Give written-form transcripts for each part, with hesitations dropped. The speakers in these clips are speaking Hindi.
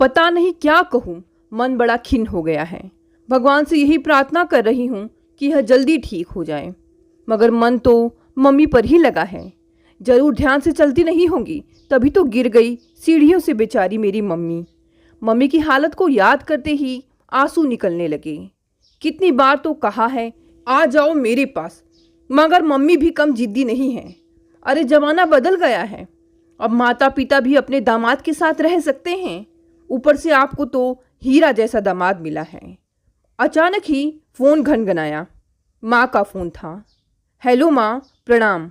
पता नहीं क्या कहूँ, मन बड़ा खिन्न हो गया है। भगवान से यही प्रार्थना कर रही हूँ कि यह जल्दी ठीक हो जाए, मगर मन तो मम्मी पर ही लगा है। जरूर ध्यान से चलती नहीं होंगी, तभी तो गिर गई सीढ़ियों से बेचारी मेरी मम्मी। मम्मी की हालत को याद करते ही आंसू निकलने लगे। कितनी बार तो कहा है आ जाओ मेरे पास, मगर मम्मी भी कम जिद्दी नहीं है। अरे जमाना बदल गया है, अब माता पिता भी अपने दामाद के साथ रह सकते हैं। ऊपर से आपको तो हीरा जैसा दामाद मिला है। अचानक ही फोन घनघनाया। माँ का फोन था। हेलो माँ, प्रणाम।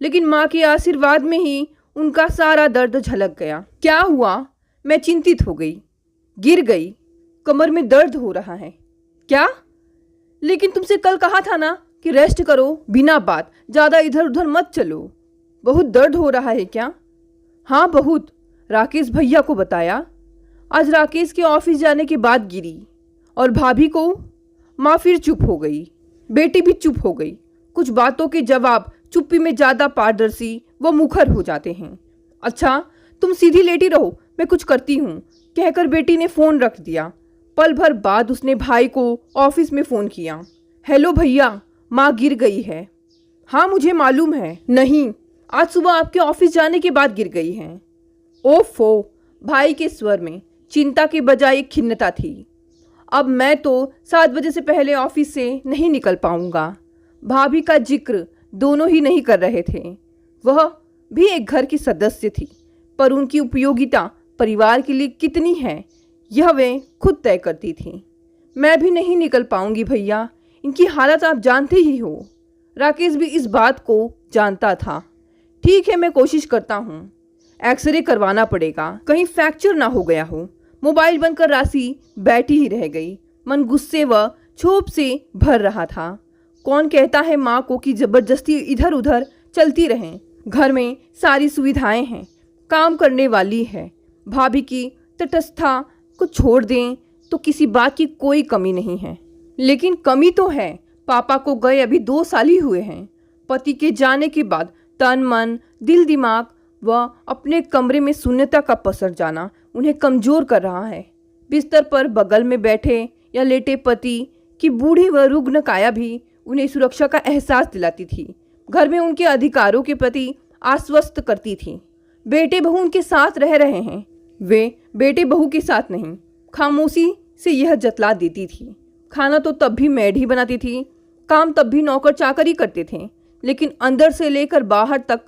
लेकिन माँ के आशीर्वाद में ही उनका सारा दर्द झलक गया। क्या हुआ? मैं चिंतित हो गई। गिर गई, कमर में दर्द हो रहा है। क्या? लेकिन तुमसे कल कहा था ना कि रेस्ट करो, बिना बात ज़्यादा इधर उधर मत चलो। बहुत दर्द हो रहा है क्या? हाँ बहुत। राकेश भैया को बताया। आज राकेश के ऑफिस जाने के बाद गिरी। और भाभी को? माँ फिर चुप हो गई। बेटी भी चुप हो गई। कुछ बातों के जवाब चुप्पी में ज़्यादा पारदर्शी व मुखर हो जाते हैं। अच्छा तुम सीधी लेटी रहो, मैं कुछ करती हूँ, कहकर बेटी ने फ़ोन रख दिया। पल भर बाद उसने भाई को ऑफिस में फ़ोन किया। हेलो भैया, माँ गिर गई है। हाँ मुझे मालूम है। नहीं, आज सुबह आपके ऑफिस जाने के बाद गिर गई हैं। ओफो, भाई के स्वर में चिंता के बजाय एक खिन्नता थी। अब मैं तो 7 बजे से पहले ऑफिस से नहीं निकल पाऊंगा। भाभी का जिक्र दोनों ही नहीं कर रहे थे। वह भी एक घर की सदस्य थी, पर उनकी उपयोगिता परिवार के लिए कितनी है यह वे खुद तय करती थी। मैं भी नहीं निकल पाऊंगी भैया, इनकी हालत आप जानते ही हो। राकेश भी इस बात को जानता था। ठीक है, मैं कोशिश करता हूँ। एक्सरे करवाना पड़ेगा, कहीं फ्रैक्चर ना हो गया हो। मोबाइल बंद कर राशि बैठी ही रह गई। मन गुस्से व क्षोभ से भर रहा था। कौन कहता है माँ को कि जबरदस्ती इधर उधर चलती रहें। घर में सारी सुविधाएं हैं, काम करने वाली है। भाभी की तटस्थता को छोड़ दें तो किसी बात की कोई कमी नहीं है। लेकिन कमी तो है। पापा को गए अभी 2 साल ही हुए हैं। पति के जाने के बाद तन मन दिल दिमाग व अपने कमरे में शून्यता का पसर जाना उन्हें कमज़ोर कर रहा है। बिस्तर पर बगल में बैठे या लेटे पति की बूढ़ी व रुग्ण काया भी उन्हें सुरक्षा का एहसास दिलाती थी। घर में उनके अधिकारों के प्रति आश्वस्त करती थी। बेटे बहू उनके साथ रह रहे हैं, वे बेटे बहू के साथ नहीं। खामोशी से यह जतला देती थी। खाना तो तब भी मैड ही बनाती थी, काम तब भी नौकर चाकर ही करते थे। लेकिन अंदर से लेकर बाहर तक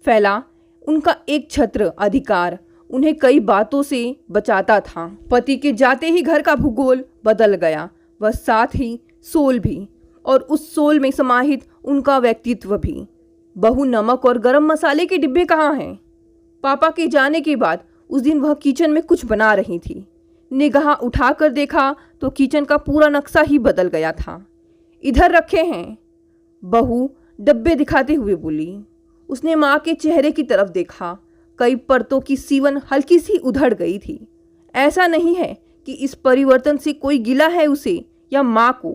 फैला उनका एक छत्र अधिकार उन्हें कई बातों से बचाता था। पति के जाते ही घर का भूगोल बदल गया, वह साथ ही सोल भी, और उस सोल में समाहित उनका व्यक्तित्व भी। बहू नमक और गरम मसाले के डिब्बे कहाँ हैं? पापा के जाने के बाद उस दिन वह किचन में कुछ बना रही थी। निगाह उठाकर देखा तो किचन का पूरा नक्शा ही बदल गया था। इधर रखे हैं, बहू डब्बे दिखाते हुए बोली। उसने माँ के चेहरे की तरफ देखा। कई परतों की सीवन हल्की सी उधड़ गई थी। ऐसा नहीं है कि इस परिवर्तन से कोई गिला है उसे या माँ को,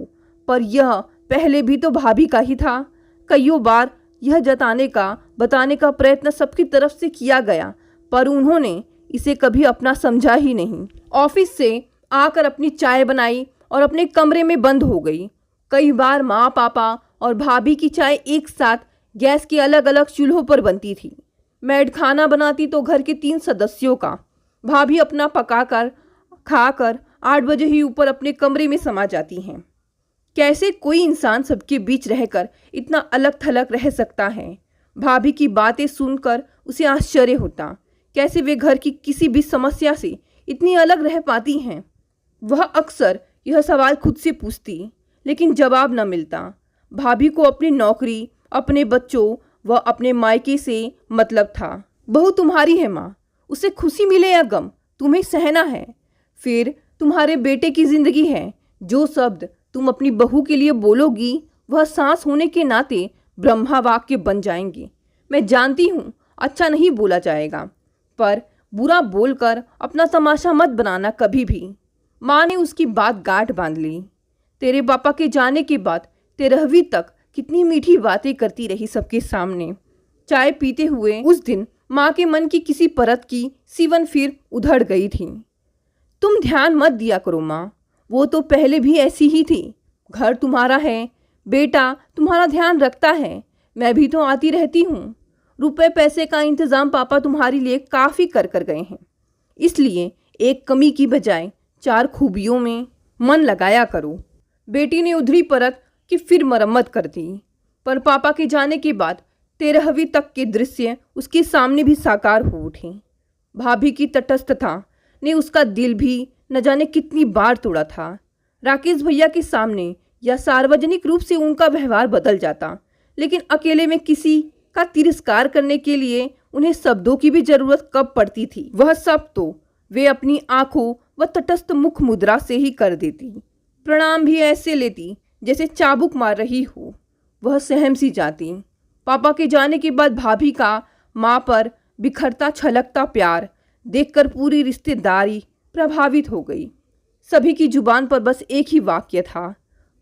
पर यह पहले भी तो भाभी का ही था। कईयों बार यह जताने का बताने का प्रयत्न सबकी तरफ से किया गया, पर उन्होंने इसे कभी अपना समझा ही नहीं। ऑफिस से आकर अपनी चाय बनाई और अपने कमरे में बंद हो गई। कई बार माँ पापा और भाभी की चाय एक साथ गैस के अलग अलग चूल्हों पर बनती थी। मैड खाना बनाती तो घर के 3 सदस्यों का। भाभी अपना पकाकर खाकर 8 बजे ही ऊपर अपने कमरे में समा जाती हैं। कैसे कोई इंसान सबके बीच रहकर इतना अलग थलग रह सकता है? भाभी की बातें सुनकर उसे आश्चर्य होता। कैसे वे घर की किसी भी समस्या से इतनी अलग रह पाती हैं? वह अक्सर यह सवाल खुद से पूछती, लेकिन जवाब न मिलता। भाभी को अपनी नौकरी, अपने बच्चों व अपने मायके से मतलब था। बहू तुम्हारी है माँ, उसे खुशी मिले या गम तुम्हें सहना है। फिर तुम्हारे बेटे की जिंदगी है। जो शब्द तुम अपनी बहू के लिए बोलोगी वह सांस होने के नाते ब्रह्मा वाक्य बन जाएंगे। मैं जानती हूँ अच्छा नहीं बोला जाएगा, पर बुरा बोलकर अपना तमाशा मत बनाना कभी भी। माँ ने उसकी बात गांठ बांध ली। तेरे पापा के जाने के बाद 13वीं तक कितनी मीठी बातें करती रही सबके सामने। चाय पीते हुए उस दिन माँ के मन की किसी परत की सिवन फिर उधड़ गई थी। तुम ध्यान मत दिया करो माँ, वो तो पहले भी ऐसी ही थी। घर तुम्हारा है, बेटा तुम्हारा ध्यान रखता है, मैं भी तो आती रहती हूँ। रुपए पैसे का इंतज़ाम पापा तुम्हारे लिए काफ़ी कर गए हैं, इसलिए एक कमी की बजाय 4 खूबियों में मन लगाया करो। बेटी ने उधरी परत कि फिर मरम्मत कर दी, पर पापा के जाने के बाद 13वीं तक के दृश्य उसके सामने भी साकार हो उठे। भाभी की तटस्थता ने उसका दिल भी न जाने कितनी बार तोड़ा था। राकेश भैया के सामने या सार्वजनिक रूप से उनका व्यवहार बदल जाता, लेकिन अकेले में किसी का तिरस्कार करने के लिए उन्हें शब्दों की भी जरूरत कब पड़ती थी। वह सब तो वे अपनी आंखों व तटस्थ मुख मुद्रा से ही कर देती। प्रणाम भी ऐसे लेती जैसे चाबुक मार रही हो। वह सहम सी जाती। पापा के जाने के बाद भाभी का माँ पर बिखरता छलकता प्यार देखकर पूरी रिश्तेदारी प्रभावित हो गई। सभी की जुबान पर बस एक ही वाक्य था,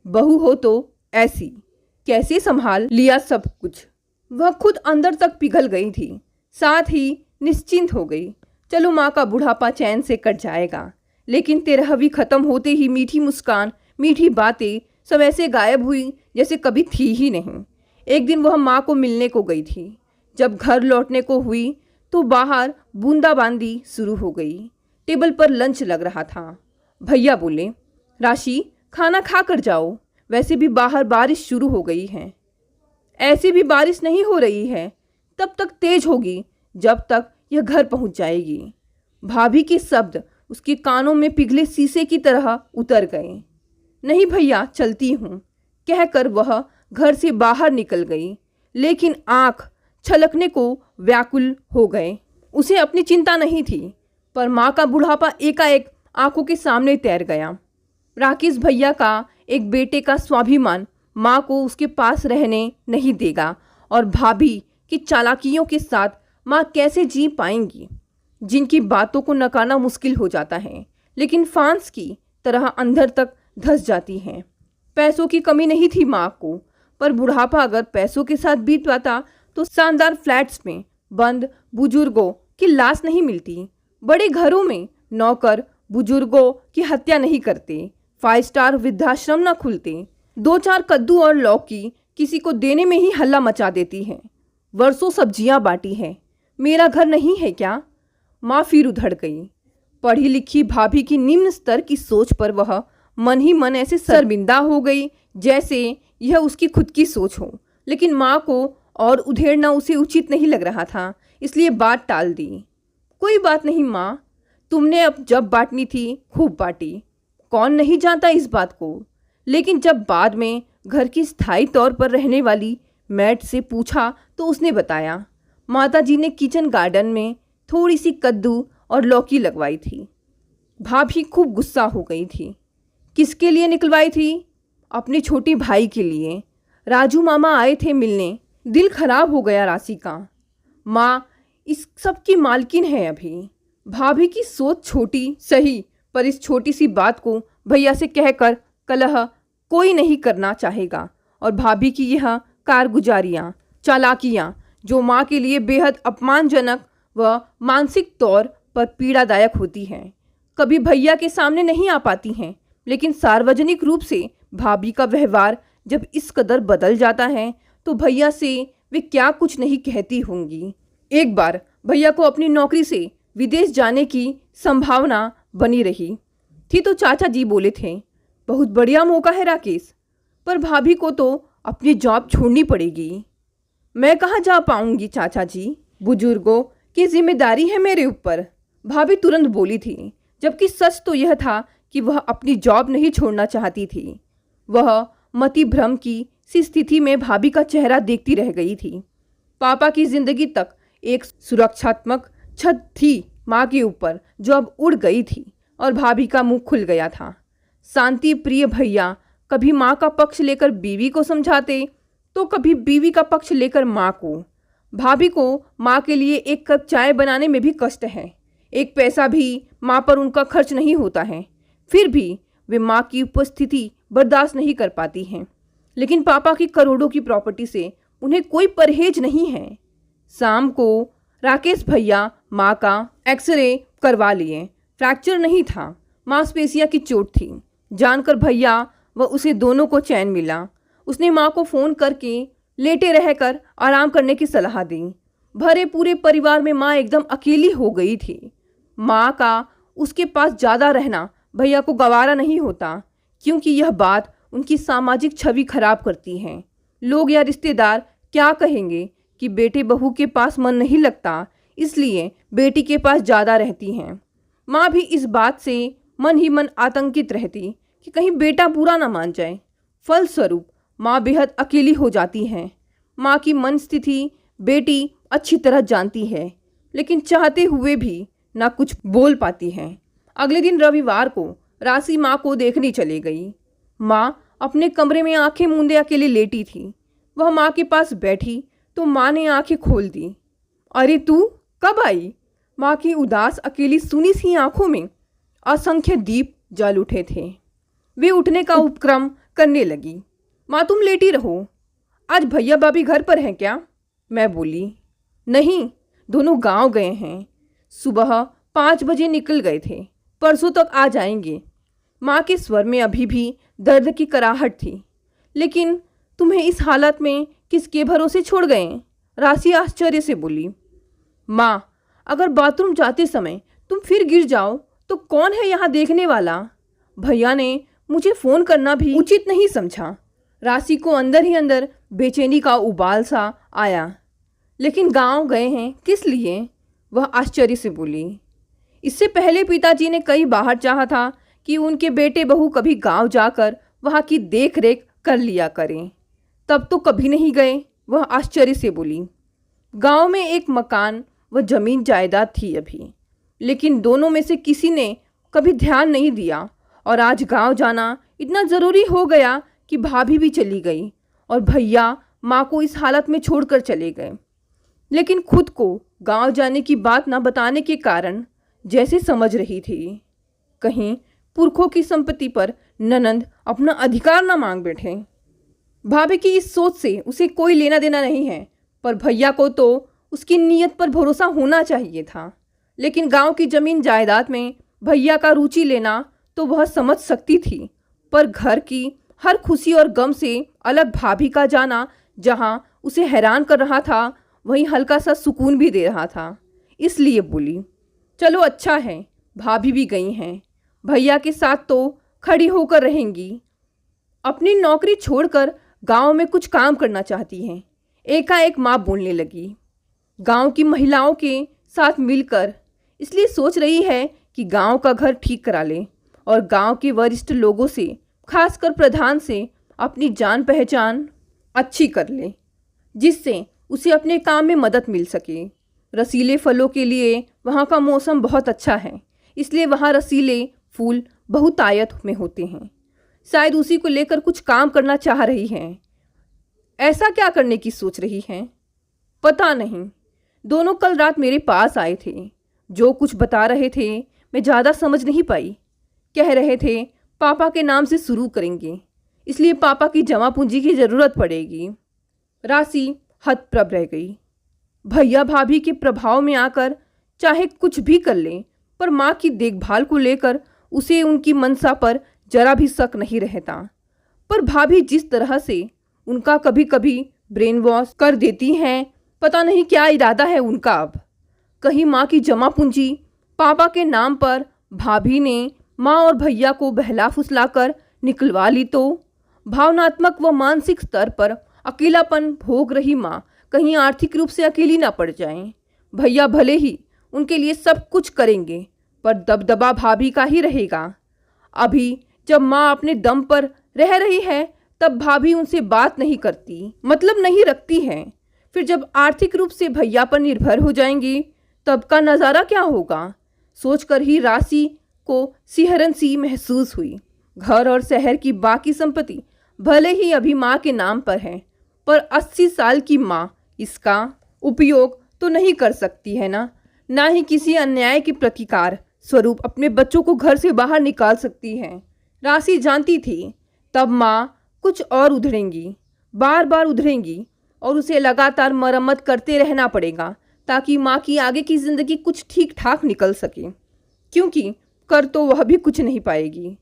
बहू हो तो ऐसी। कैसे संभाल लिया सब कुछ। वह खुद अंदर तक पिघल गई थी, साथ ही निश्चिंत हो गई। चलो माँ का बुढ़ापा चैन से कट जाएगा। लेकिन 13वीं खत्म होते ही मीठी मुस्कान, मीठी बातें सब ऐसे गायब हुई जैसे कभी थी ही नहीं। एक दिन वह माँ को मिलने को गई थी। जब घर लौटने को हुई तो बाहर बूंदाबांदी शुरू हो गई। टेबल पर लंच लग रहा था। भैया बोले, राशि खाना खा कर जाओ, वैसे भी बाहर बारिश शुरू हो गई है। ऐसी भी बारिश नहीं हो रही है, तब तक तेज होगी जब तक यह घर पहुंच जाएगी। भाभी के शब्द उसके कानों में पिघले शीशे की तरह उतर गए। नहीं भैया चलती हूँ, कहकर वह घर से बाहर निकल गई, लेकिन आँख छलकने को व्याकुल हो गए। उसे अपनी चिंता नहीं थी, पर माँ का बुढ़ापा एकाएक आंखों के सामने तैर गया। राकेश भैया का एक बेटे का स्वाभिमान माँ को उसके पास रहने नहीं देगा, और भाभी की चालाकियों के साथ माँ कैसे जी पाएंगी, जिनकी बातों को नकारना मुश्किल हो जाता है, लेकिन फांस की तरह अंदर तक धंस जाती हैं। पैसों की कमी नहीं थी माँ को, पर बुढ़ापा अगर पैसों के साथ बीत पाता तो शानदार फ्लैट्स में बंद बुजुर्गों की लाश नहीं मिलती, बड़े घरों में नौकर बुजुर्गों की हत्या नहीं करते, 5 स्टार वृद्धाश्रम न खुलते, 2-4 कद्दू और लौकी किसी को देने में ही हल्ला मचा देती है। वर्षों सब्जियां बांटी है, मेरा घर नहीं है क्या। माँ फिर उधड़ गई। पढ़ी लिखी भाभी की निम्न स्तर की सोच पर वह मन ही मन ऐसे शर्मिंदा हो गई जैसे यह उसकी खुद की सोच हो, लेकिन माँ को और उधेड़ना उसे उचित नहीं लग रहा था, इसलिए बात टाल दी। कोई बात नहीं माँ, तुमने अब जब बांटनी थी खूब बांटी, कौन नहीं जानता इस बात को। लेकिन जब बाद में घर की स्थायी तौर पर रहने वाली मैट से पूछा तो उसने बताया, माताजी ने किचन गार्डन में थोड़ी सी कद्दू और लौकी लगवाई थी। भाभी खूब गुस्सा हो गई थी। किसके लिए निकलवाई थी? अपने छोटे भाई के लिए। राजू मामा आए थे मिलने, दिल खराब हो गया राशि का। माँ इस सब की मालकिन है अभी। भाभी की सोच छोटी सही, पर इस छोटी सी बात को भैया से कहकर कलह कोई नहीं करना चाहेगा, और भाभी की यह कारगुजारियाँ चालाकियाँ जो माँ के लिए बेहद अपमानजनक व मानसिक तौर पर पीड़ादायक होती हैं, कभी भैया के सामने नहीं आ पाती हैं, लेकिन सार्वजनिक रूप से भाभी का व्यवहार जब इस कदर बदल जाता है तो भैया से वे क्या कुछ नहीं कहती होंगी। एक बार भैया को अपनी नौकरी से विदेश जाने की संभावना बनी रही थी तो चाचा जी बोले थे, बहुत बढ़िया मौका है राकेश, पर भाभी को तो अपनी जॉब छोड़नी पड़ेगी। मैं कहाँ जा पाऊंगी चाचा जी, बुजुर्गों की जिम्मेदारी है मेरे ऊपर, भाभी तुरंत बोली थी, जबकि सच तो यह था कि वह अपनी जॉब नहीं छोड़ना चाहती थी। वह मति भ्रम की सी स्थिति में भाभी का चेहरा देखती रह गई थी। पापा की जिंदगी तक एक सुरक्षात्मक छत थी माँ के ऊपर, जो अब उड़ गई थी, और भाभी का मुंह खुल गया था। शांति प्रिय भैया कभी माँ का पक्ष लेकर बीवी को समझाते तो कभी बीवी का पक्ष लेकर माँ को। भाभी को माँ के लिए एक कप चाय बनाने में भी कष्ट है, एक पैसा भी माँ पर उनका खर्च नहीं होता है, फिर भी वे माँ की उपस्थिति बर्दाश्त नहीं कर पाती हैं। लेकिन पापा की करोड़ों की प्रॉपर्टी से उन्हें कोई परहेज नहीं है। शाम को राकेश भैया माँ का एक्सरे करवा लिए, फ्रैक्चर नहीं था, मांसपेशियां की चोट थी। जानकर भैया व उसे दोनों को चैन मिला। उसने माँ को फ़ोन करके लेटे रहकर आराम करने की सलाह दी। भरे पूरे परिवार में माँ एकदम अकेली हो गई थी। माँ का उसके पास ज़्यादा रहना भैया को गवारा नहीं होता, क्योंकि यह बात उनकी सामाजिक छवि खराब करती है। लोग या रिश्तेदार क्या कहेंगे कि बेटे बहू के पास मन नहीं लगता, इसलिए बेटी के पास ज़्यादा रहती हैं। माँ भी इस बात से मन ही मन आतंकित रहती कि कहीं बेटा बुरा ना मान जाए। फलस्वरूप माँ बेहद अकेली हो जाती है। माँ की मन स्थिति बेटी अच्छी तरह जानती है, लेकिन चाहते हुए भी ना कुछ बोल पाती है। अगले दिन रविवार को राशि माँ को देखने चली गई। माँ अपने कमरे में आंखें मूंदे अकेले लेटी थी। वह माँ के पास बैठी तो माँ ने आंखें खोल दी। अरे तू कब आई? माँ की उदास अकेली सुनी सी आंखों में असंख्य दीप जल उठे थे। वे उठने का उपक्रम करने लगी। माँ तुम लेटी रहो, आज भैया भाभी घर पर हैं क्या? मैं बोली। नहीं, दोनों गांव गए हैं। सुबह 5 बजे निकल गए थे, परसों तक आ जाएंगे। माँ के स्वर में अभी भी दर्द की कराहट थी। लेकिन तुम्हें इस हालत में किसके भरोसे छोड़ गए? राशि आश्चर्य से बोली। माँ, अगर बाथरूम जाते समय तुम फिर गिर जाओ तो कौन है यहाँ देखने वाला? भैया ने मुझे फ़ोन करना भी उचित नहीं समझा। राशि को अंदर ही अंदर बेचैनी का उबाल सा आया। लेकिन गांव गए हैं किस लिए? वह आश्चर्य से बोली। इससे पहले पिताजी ने कई बार चाहा था कि उनके बेटे बहू कभी गांव जाकर वहां की देख रेख कर लिया करें, तब तो कभी नहीं गए। वह आश्चर्य से बोली। गांव में एक मकान व जमीन जायदाद थी अभी, लेकिन दोनों में से किसी ने कभी ध्यान नहीं दिया और आज गांव जाना इतना ज़रूरी हो गया कि भाभी भी चली गई और भैया माँ को इस हालत में छोड़कर चले गए। लेकिन खुद को गांव जाने की बात न बताने के कारण जैसे समझ रही थी कहीं पुरखों की संपत्ति पर ननंद अपना अधिकार न मांग बैठे। भाभी की इस सोच से उसे कोई लेना देना नहीं है, पर भैया को तो उसकी नीयत पर भरोसा होना चाहिए था। लेकिन गांव की जमीन जायदाद में भैया का रुचि लेना तो वह समझ सकती थी, पर घर की हर खुशी और गम से अलग भाभी का जाना जहां उसे हैरान कर रहा था, वहीं हल्का सा सुकून भी दे रहा था। इसलिए बोली, चलो अच्छा है, भाभी भी गई हैं, भैया के साथ तो खड़ी होकर रहेंगी। अपनी नौकरी छोड़कर गांव में कुछ काम करना चाहती हैं। एकाएक माँ बोलने लगी। गांव की महिलाओं के साथ मिलकर इसलिए सोच रही है कि गांव का घर ठीक करा ले और गांव के वरिष्ठ लोगों से, खासकर प्रधान से अपनी जान पहचान अच्छी कर ले, जिससे उसे अपने काम में मदद मिल सके। रसीले फलों के लिए वहाँ का मौसम बहुत अच्छा है, इसलिए वहाँ रसीले फूल बहुतायत में होते हैं। शायद उसी को लेकर कुछ काम करना चाह रही हैं। ऐसा क्या करने की सोच रही हैं? पता नहीं। दोनों कल रात मेरे पास आए थे। जो कुछ बता रहे थे मैं ज़्यादा समझ नहीं पाई। कह रहे थे पापा के नाम से शुरू करेंगे, इसलिए पापा की जमा पूंजी की ज़रूरत पड़ेगी। राशि हतप्रभ रह गई। भैया भाभी के प्रभाव में आकर चाहे कुछ भी कर लें, पर माँ की देखभाल को लेकर उसे उनकी मनसा पर जरा भी शक नहीं रहता। पर भाभी जिस तरह से उनका कभी कभी ब्रेन वॉश कर देती हैं, पता नहीं क्या इरादा है उनका। अब कहीं माँ की जमा पूंजी पापा के नाम पर भाभी ने माँ और भैया को बहला फुसला कर निकलवा ली तो भावनात्मक व मानसिक स्तर पर अकेलापन भोग रही माँ कहीं आर्थिक रूप से अकेली ना पड़ जाएं। भैया भले ही उनके लिए सब कुछ करेंगे, पर दबदबा भाभी का ही रहेगा। अभी जब माँ अपने दम पर रह रही है तब भाभी उनसे बात नहीं करती, मतलब नहीं रखती है। फिर जब आर्थिक रूप से भैया पर निर्भर हो जाएंगी तब का नज़ारा क्या होगा, सोचकर ही राशि को सिहरन सी महसूस हुई। घर और शहर की बाकी संपत्ति भले ही अभी माँ के नाम पर है, पर 80 साल की माँ इसका उपयोग तो नहीं कर सकती है ना ही किसी अन्याय के प्रतिकार स्वरूप अपने बच्चों को घर से बाहर निकाल सकती है। राशि जानती थी तब माँ कुछ और उधड़ेंगी, बार बार उधड़ेंगी और उसे लगातार मरम्मत करते रहना पड़ेगा ताकि माँ की आगे की ज़िंदगी कुछ ठीक ठाक निकल सके, क्योंकि कर तो वह भी कुछ नहीं पाएगी।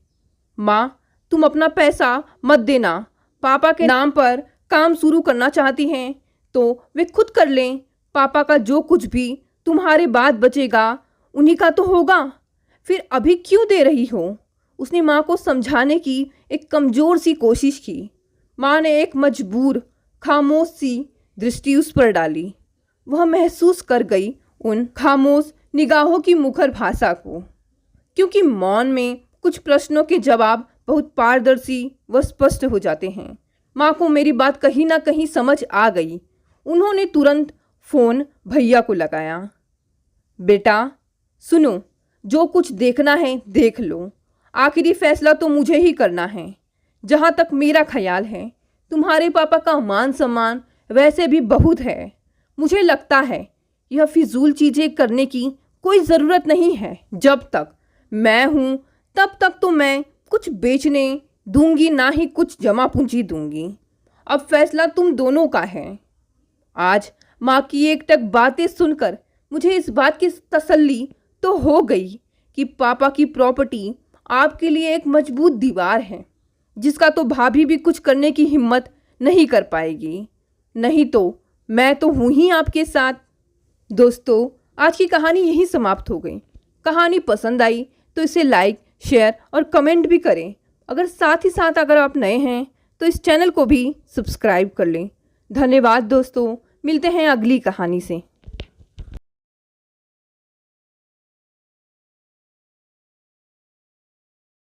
माँ, तुम अपना पैसा मत देना। पापा के नाम पर काम शुरू करना चाहती हैं तो वे खुद कर लें। पापा का जो कुछ भी तुम्हारे बाद बचेगा उन्हीं का तो होगा। फिर अभी क्यों दे रही हो? उसने माँ को समझाने की एक कमज़ोर सी कोशिश की। माँ ने एक मजबूर खामोश सी दृष्टि उस पर डाली। वह महसूस कर गई उन खामोश निगाहों की मुखर भाषा को, क्योंकि मौन में कुछ प्रश्नों के जवाब बहुत पारदर्शी व स्पष्ट हो जाते हैं। माँ को मेरी बात कहीं ना कहीं समझ आ गई। उन्होंने तुरंत फ़ोन भैया को लगाया। बेटा सुनो, जो कुछ देखना है देख लो। आखिरी फैसला तो मुझे ही करना है। जहाँ तक मेरा ख्याल है, तुम्हारे पापा का मान सम्मान वैसे भी बहुत है। मुझे लगता है यह फिजूल चीज़ें करने की कोई ज़रूरत नहीं है। जब तक मैं हूँ तब तक तो मैं कुछ बेचने दूंगी ना ही कुछ जमा पूंजी दूंगी। अब फैसला तुम दोनों का है। आज माँ की एकटक बातें सुनकर मुझे इस बात की तसल्ली तो हो गई कि पापा की प्रॉपर्टी आपके लिए एक मजबूत दीवार है, जिसका तो भाभी भी कुछ करने की हिम्मत नहीं कर पाएगी। नहीं तो मैं तो हूँ ही आपके साथ। दोस्तों, आज की कहानी यहीं समाप्त हो गई। कहानी पसंद आई तो इसे लाइक, शेयर और कमेंट भी करें। साथ ही साथ अगर आप नए हैं तो इस चैनल को भी सब्सक्राइब कर लें। धन्यवाद दोस्तों, मिलते हैं अगली कहानी से।